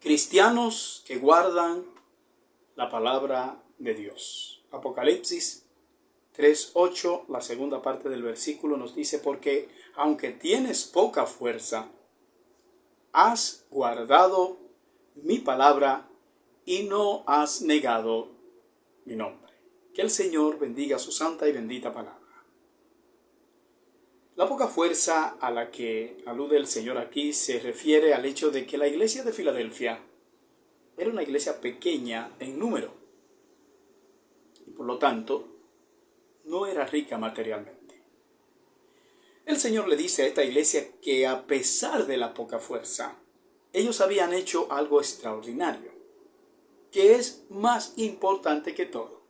Cristianos que guardan la palabra de Dios. Apocalipsis 3:8, la segunda parte del versículo nos dice: porque aunque tienes poca fuerza, has guardado mi palabra y no has negado mi nombre. Que el Señor bendiga su santa y bendita palabra. La poca fuerza a la que alude el Señor aquí se refiere al hecho de que la iglesia de Filadelfia era una iglesia pequeña en número y por lo tanto no era rica materialmente. El Señor le dice a esta iglesia que a pesar de la poca fuerza, ellos habían hecho algo extraordinario, que es más importante que todo.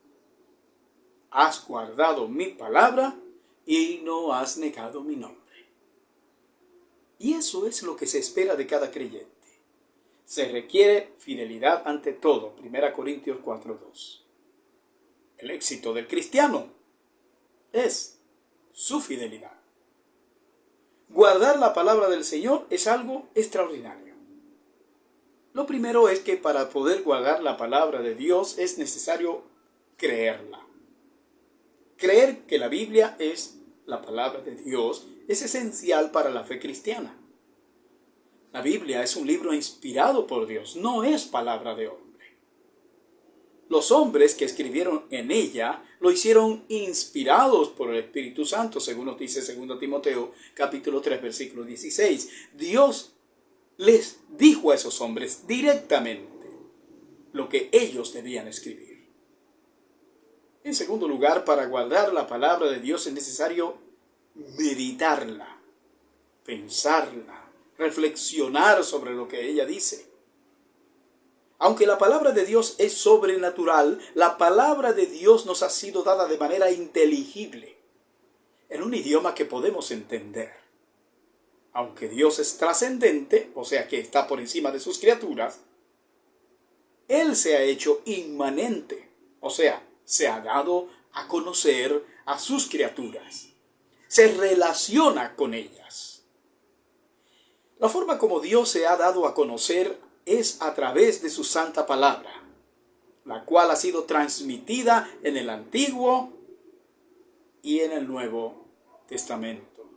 Has guardado mi palabra y no has negado mi nombre. Y eso es lo que se espera de cada creyente. Se requiere fidelidad ante todo. 1 Corintios 4:2. El éxito del cristiano es su fidelidad. Guardar la palabra del Señor es algo extraordinario. Lo primero es que para poder guardar la palabra de Dios es necesario creerla. Creer que la Biblia es la palabra de Dios es esencial para la fe cristiana. La Biblia es un libro inspirado por Dios, no es palabra de hombre. Los hombres que escribieron en ella lo hicieron inspirados por el Espíritu Santo, según nos dice 2 Timoteo capítulo 3, versículo 16. Dios les dijo a esos hombres directamente lo que ellos debían escribir. En segundo lugar, para guardar la palabra de Dios es necesario meditarla, pensarla, reflexionar sobre lo que ella dice. Aunque la palabra de Dios es sobrenatural, la palabra de Dios nos ha sido dada de manera inteligible, en un idioma que podemos entender. Aunque Dios es trascendente, o sea que está por encima de sus criaturas, Él se ha hecho inmanente, o sea, se ha dado a conocer a sus criaturas. Se relaciona con ellas. La forma como Dios se ha dado a conocer es a través de su santa palabra, la cual ha sido transmitida en el Antiguo y en el Nuevo Testamento.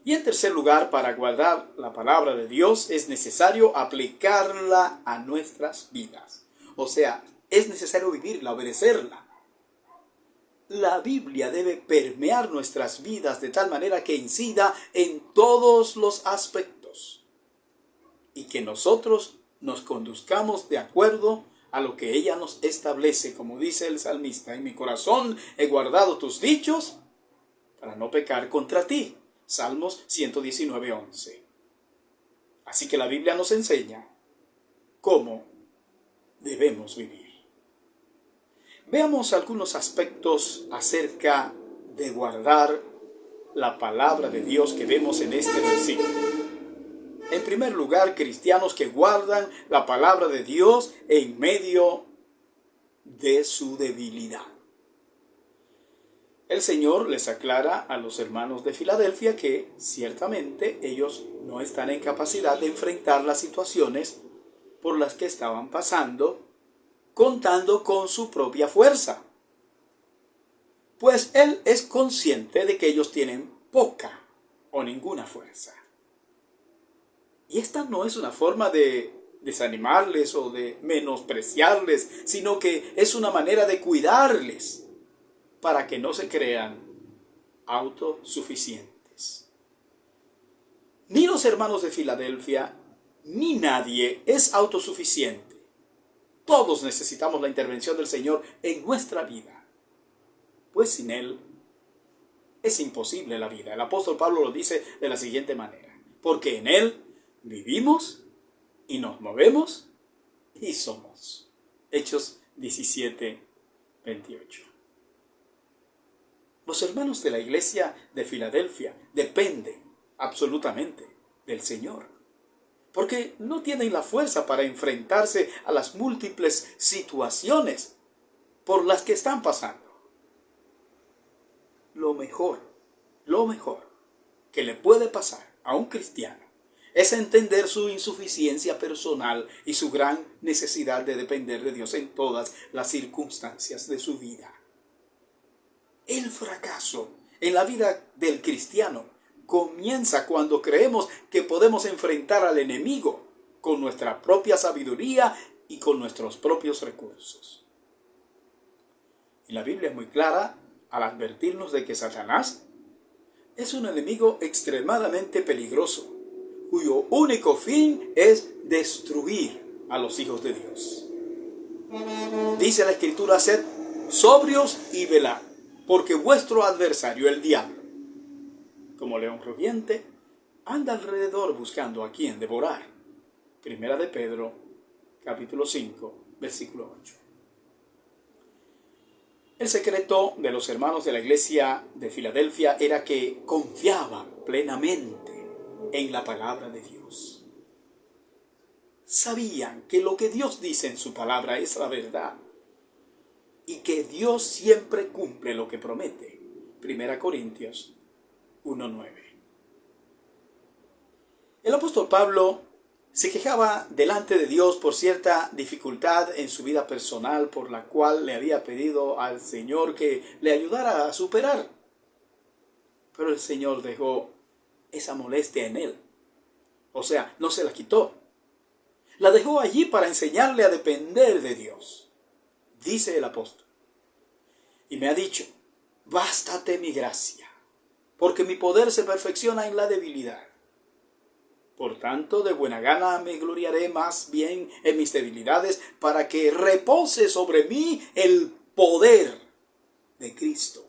Y en tercer lugar, para guardar la palabra de Dios es necesario aplicarla a nuestras vidas. O sea, es necesario vivirla, obedecerla. La Biblia debe permear nuestras vidas de tal manera que incida en todos los aspectos y que nosotros nos conduzcamos de acuerdo a lo que ella nos establece, como dice el salmista: en mi corazón he guardado tus dichos para no pecar contra ti. Salmos 119:11. Así que la Biblia nos enseña cómo debemos vivir. Veamos algunos aspectos acerca de guardar la palabra de Dios que vemos en este versículo. En primer lugar, cristianos que guardan la palabra de Dios en medio de su debilidad. El Señor les aclara a los hermanos de Filadelfia que ciertamente ellos no están en capacidad de enfrentar las situaciones por las que estaban pasando, contando con su propia fuerza. Pues Él es consciente de que ellos tienen poca o ninguna fuerza. Y esta no es una forma de desanimarles o de menospreciarles, sino que es una manera de cuidarles para que no se crean autosuficientes. Ni los hermanos de Filadelfia, ni nadie es autosuficiente. Todos necesitamos la intervención del Señor en nuestra vida, pues sin Él es imposible la vida. El apóstol Pablo lo dice de la siguiente manera: porque en Él vivimos y nos movemos y somos. Hechos 17:28. Los hermanos de la iglesia de Filadelfia dependen absolutamente del Señor, porque no tienen la fuerza para enfrentarse a las múltiples situaciones por las que están pasando. Lo mejor que le puede pasar a un cristiano es entender su insuficiencia personal y su gran necesidad de depender de Dios en todas las circunstancias de su vida. El fracaso en la vida del cristiano comienza cuando creemos que podemos enfrentar al enemigo con nuestra propia sabiduría y con nuestros propios recursos. Y la Biblia es muy clara al advertirnos de que Satanás es un enemigo extremadamente peligroso, cuyo único fin es destruir a los hijos de Dios. Dice la Escritura: sed sobrios y velad, porque vuestro adversario, el diablo, como león rugiente, anda alrededor buscando a quien devorar. Primera de Pedro, capítulo 5, versículo 8. El secreto de los hermanos de la iglesia de Filadelfia era que confiaban plenamente en la palabra de Dios. Sabían que lo que Dios dice en su palabra es la verdad y que Dios siempre cumple lo que promete. Primera Corintios 1:9. El apóstol Pablo se quejaba delante de Dios por cierta dificultad en su vida personal, por la cual le había pedido al Señor que le ayudara a superar. Pero el Señor dejó esa molestia en él. O sea, no se la quitó. La dejó allí para enseñarle a depender de Dios. Dice el apóstol: y me ha dicho, bástate mi gracia, porque mi poder se perfecciona en la debilidad. Por tanto, de buena gana me gloriaré más bien en mis debilidades, para que repose sobre mí el poder de Cristo.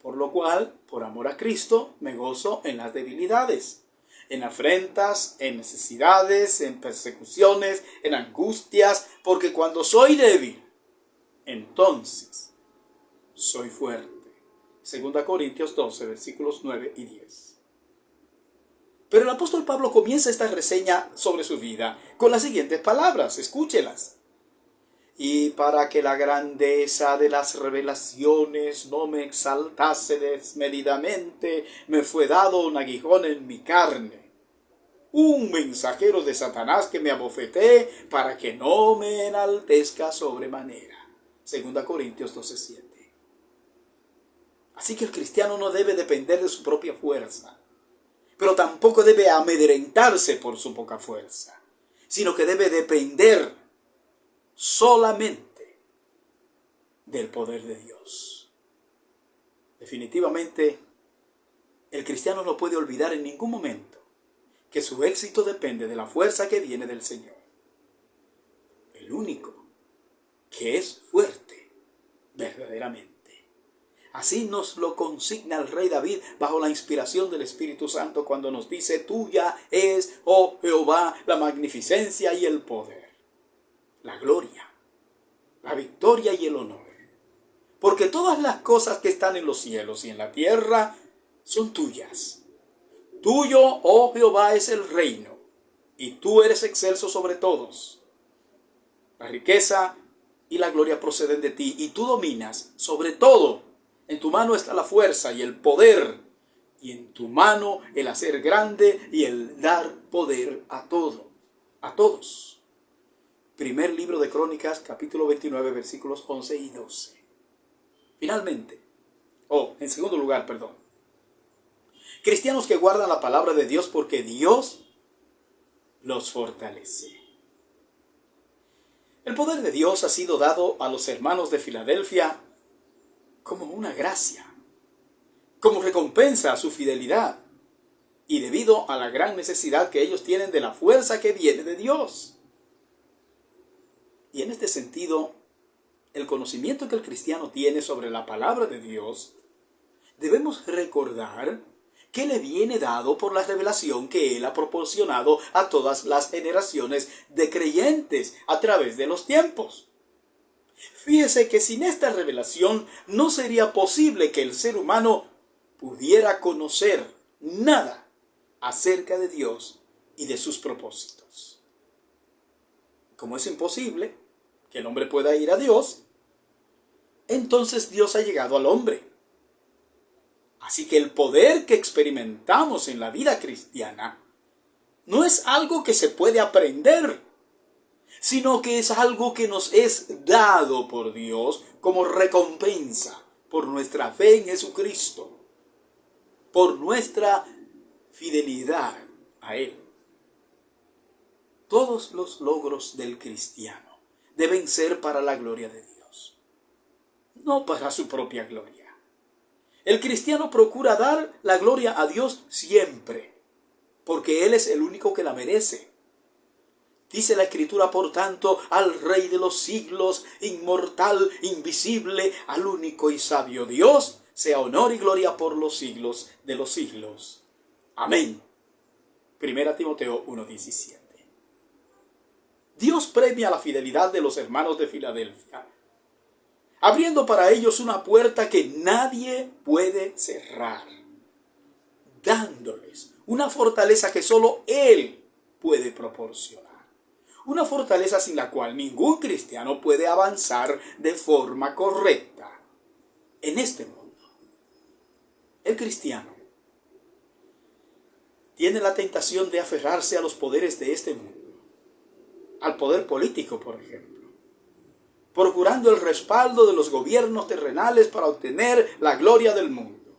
Por lo cual, por amor a Cristo, me gozo en las debilidades, en afrentas, en necesidades, en persecuciones, en angustias, porque cuando soy débil, entonces soy fuerte. 2 Corintios 12, versículos 9 y 10. Pero el apóstol Pablo comienza esta reseña sobre su vida con las siguientes palabras, escúchelas. Y para que la grandeza de las revelaciones no me exaltase desmedidamente, me fue dado un aguijón en mi carne, un mensajero de Satanás que me abofetee para que no me enaltezca sobremanera. 2 Corintios 12:7. Así que el cristiano no debe depender de su propia fuerza, pero tampoco debe amedrentarse por su poca fuerza, sino que debe depender solamente del poder de Dios. Definitivamente, el cristiano no puede olvidar en ningún momento que su éxito depende de la fuerza que viene del Señor. El único que es fuerte verdaderamente. Así nos lo consigna el rey David bajo la inspiración del Espíritu Santo cuando nos dice: tuya es, oh Jehová, la magnificencia y el poder, la gloria, la victoria y el honor. Porque todas las cosas que están en los cielos y en la tierra son tuyas. Tuyo, oh Jehová, es el reino, y tú eres excelso sobre todos. La riqueza y la gloria proceden de ti, y tú dominas sobre todo. En tu mano está la fuerza y el poder, y en tu mano el hacer grande y el dar poder a todos. Primer libro de Crónicas, capítulo 29, versículos 11 y 12. Finalmente, en segundo lugar, cristianos que guardan la palabra de Dios porque Dios los fortalece. El poder de Dios ha sido dado a los hermanos de Filadelfia como una gracia, como recompensa a su fidelidad y debido a la gran necesidad que ellos tienen de la fuerza que viene de Dios. Y en este sentido, el conocimiento que el cristiano tiene sobre la palabra de Dios, debemos recordar que le viene dado por la revelación que Él ha proporcionado a todas las generaciones de creyentes a través de los tiempos. Fíjese que sin esta revelación no sería posible que el ser humano pudiera conocer nada acerca de Dios y de sus propósitos. Como es imposible que el hombre pueda ir a Dios, entonces Dios ha llegado al hombre. Así que el poder que experimentamos en la vida cristiana no es algo que se puede aprender, sino que es algo que nos es dado por Dios como recompensa por nuestra fe en Jesucristo, por nuestra fidelidad a Él. Todos los logros del cristiano deben ser para la gloria de Dios, no para su propia gloria. El cristiano procura dar la gloria a Dios siempre, porque Él es el único que la merece. Dice la Escritura, por tanto, al Rey de los siglos, inmortal, invisible, al único y sabio Dios, sea honor y gloria por los siglos de los siglos. Amén. 1 Timoteo 1:17. Dios premia la fidelidad de los hermanos de Filadelfia, abriendo para ellos una puerta que nadie puede cerrar, dándoles una fortaleza que solo Él puede proporcionar. Una fortaleza sin la cual ningún cristiano puede avanzar de forma correcta en este mundo. El cristiano tiene la tentación de aferrarse a los poderes de este mundo, al poder político, por ejemplo, procurando el respaldo de los gobiernos terrenales para obtener la gloria del mundo.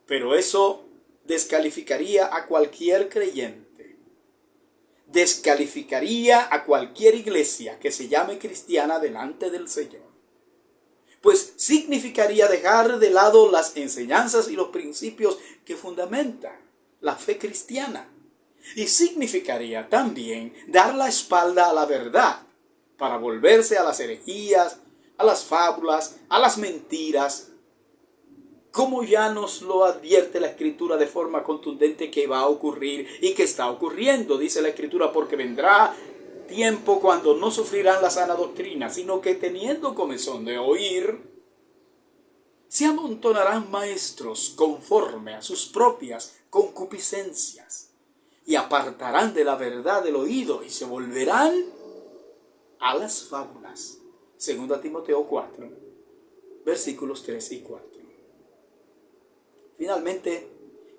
Pero eso descalificaría a cualquier creyente. Descalificaría a cualquier iglesia que se llame cristiana delante del Señor. Pues significaría dejar de lado las enseñanzas y los principios que fundamentan la fe cristiana. Y significaría también dar la espalda a la verdad para volverse a las herejías, a las fábulas, a las mentiras, como ya nos lo advierte la Escritura de forma contundente que va a ocurrir y que está ocurriendo. Dice la Escritura, porque vendrá tiempo cuando no sufrirán la sana doctrina, sino que teniendo comezón de oír, se amontonarán maestros conforme a sus propias concupiscencias y apartarán de la verdad del oído y se volverán a las fábulas. 2 Timoteo 4, versículos 3 y 4. Finalmente,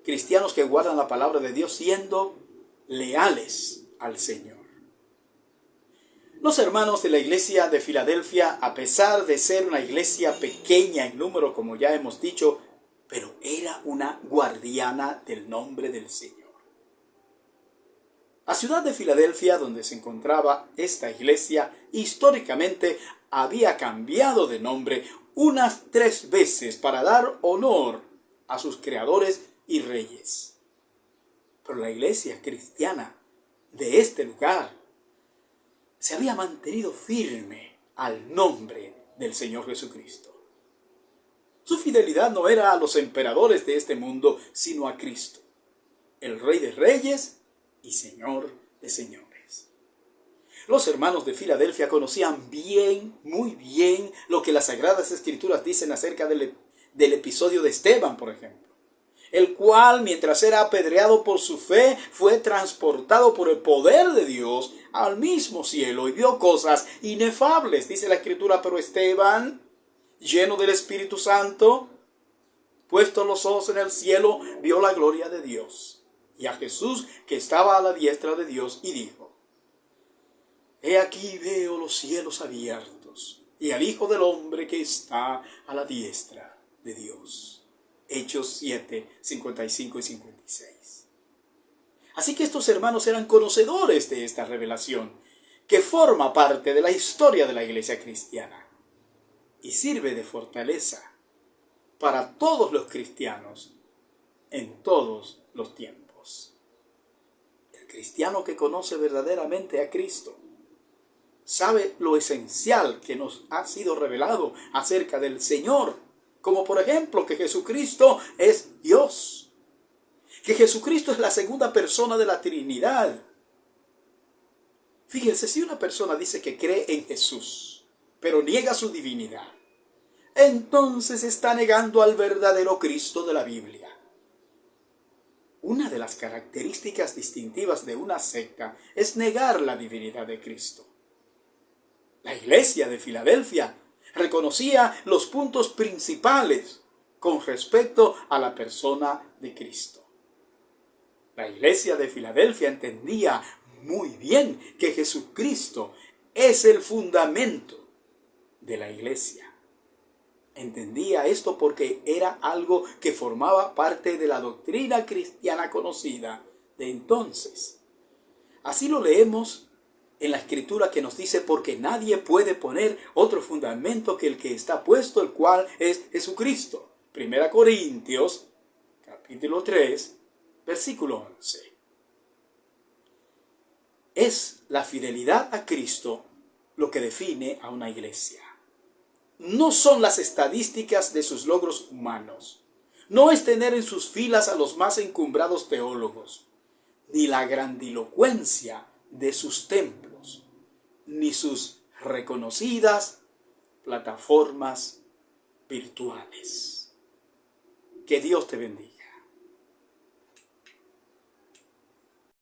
cristianos que guardan la palabra de Dios siendo leales al Señor. Los hermanos de la iglesia de Filadelfia, a pesar de ser una iglesia pequeña en número, como ya hemos dicho, pero era una guardiana del nombre del Señor. La ciudad de Filadelfia, donde se encontraba esta iglesia, históricamente había cambiado de nombre unas 3 veces para dar honor a sus creadores y reyes. Pero la iglesia cristiana de este lugar se había mantenido firme al nombre del Señor Jesucristo. Su fidelidad no era a los emperadores de este mundo, sino a Cristo, el Rey de Reyes y Señor de Señores. Los hermanos de Filadelfia conocían bien, muy bien, lo que las Sagradas Escrituras dicen acerca del episodio de Esteban, por ejemplo, el cual, mientras era apedreado por su fe, fue transportado por el poder de Dios al mismo cielo y vio cosas inefables, dice la Escritura. Pero Esteban, lleno del Espíritu Santo, puestos los ojos en el cielo, vio la gloria de Dios y a Jesús que estaba a la diestra de Dios, y dijo: He aquí veo los cielos abiertos y al Hijo del Hombre que está a la diestra de Dios. Hechos 7, 55 y 56. Así que estos hermanos eran conocedores de esta revelación, que forma parte de la historia de la iglesia cristiana y sirve de fortaleza para todos los cristianos en todos los tiempos. El cristiano que conoce verdaderamente a Cristo sabe lo esencial que nos ha sido revelado acerca del Señor, como por ejemplo que Jesucristo es Dios, que Jesucristo es la segunda persona de la Trinidad. Fíjense, si una persona dice que cree en Jesús, pero niega su divinidad, entonces está negando al verdadero Cristo de la Biblia. Una de las características distintivas de una secta es negar la divinidad de Cristo. La iglesia de Filadelfia reconocía los puntos principales con respecto a la persona de Cristo. La iglesia de Filadelfia entendía muy bien que Jesucristo es el fundamento de la iglesia. Entendía esto porque era algo que formaba parte de la doctrina cristiana conocida de entonces. Así lo leemos en la Escritura, que nos dice: porque nadie puede poner otro fundamento que el que está puesto, el cual es Jesucristo. 1 Corintios, capítulo 3, versículo 11. Es la fidelidad a Cristo lo que define a una iglesia. No son las estadísticas de sus logros humanos. No es tener en sus filas a los más encumbrados teólogos, ni la grandilocuencia de sus templos, ni sus reconocidas plataformas virtuales. Que Dios te bendiga.